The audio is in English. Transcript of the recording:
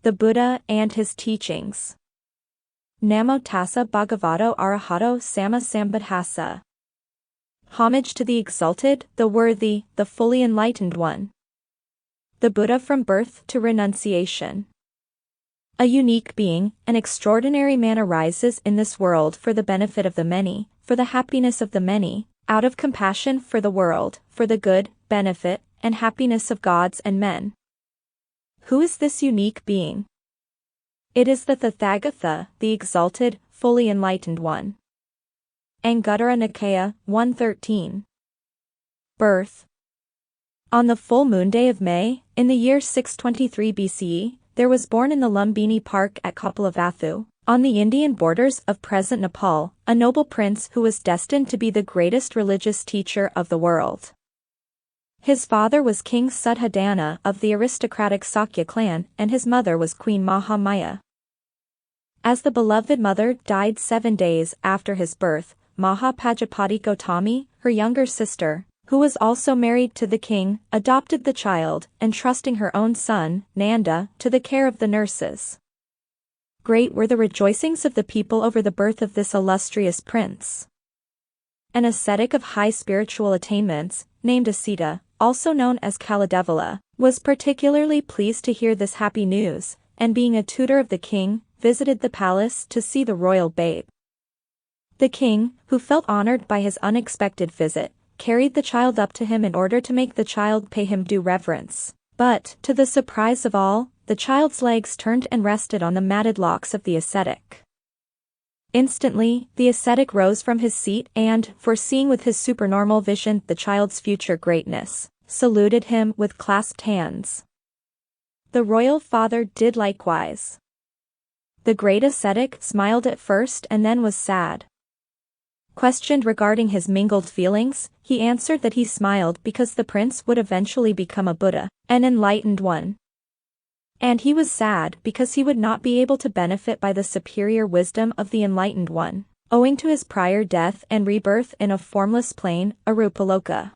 The Buddha and his teachings. Namo Tassa Bhagavato Arahato SammāSambuddhassa. Homage to the Exalted, the Worthy, the Fully Enlightened One. The Buddha from birth to renunciation. A unique being, an extraordinary man arises in this world for the benefit of the many, for the happiness of the many, out of compassion for the world, for the good, benefit, and happiness of gods and men. Who is this unique being? It is the Tathāgata, the Exalted, Fully Enlightened One. Aṇguttara Nikāya, 113. Birth. On the full moon day of May, in the year 623 BCE, there was born in the Lumbini Park at Kapilavatthu, on the Indian borders of present Nepal, a noble prince who was destined to be the greatest religious teacher of the world. His father was King Saddhammo of the aristocratic Sakya clan, and his mother was Queen Maha. As the beloved mother died 7 days after his birth, Maha Gautami, her younger sister, who was also married to the king, adopted the child, entrusting her own son, Nanda, to the care of the nurses. Great were the rejoicings of the people over the birth of this illustrious prince. An ascetic of high spiritual attainments, named Asita, also known as Kaladevala, was particularly pleased to hear this happy news, and being a tutor of the king, visited the palace to see the royal babe. The king, who felt honored by his unexpected visit, carried the child up to him in order to make the child pay him due reverence. But, to the surprise of all, the child's legs turned and rested on the matted locks of the ascetic. Instantly, the ascetic rose from his seat and, foreseeing with his supernormal vision the child's future greatness, saluted him with clasped hands. The royal father did likewise. The great ascetic smiled at first and then was sad. Questioned regarding his mingled feelings, he answered that he smiled because the prince would eventually become a Buddha, an enlightened one. And he was sad because he would not be able to benefit by the superior wisdom of the enlightened one, owing to his prior death and rebirth in a formless plane, Arupaloka.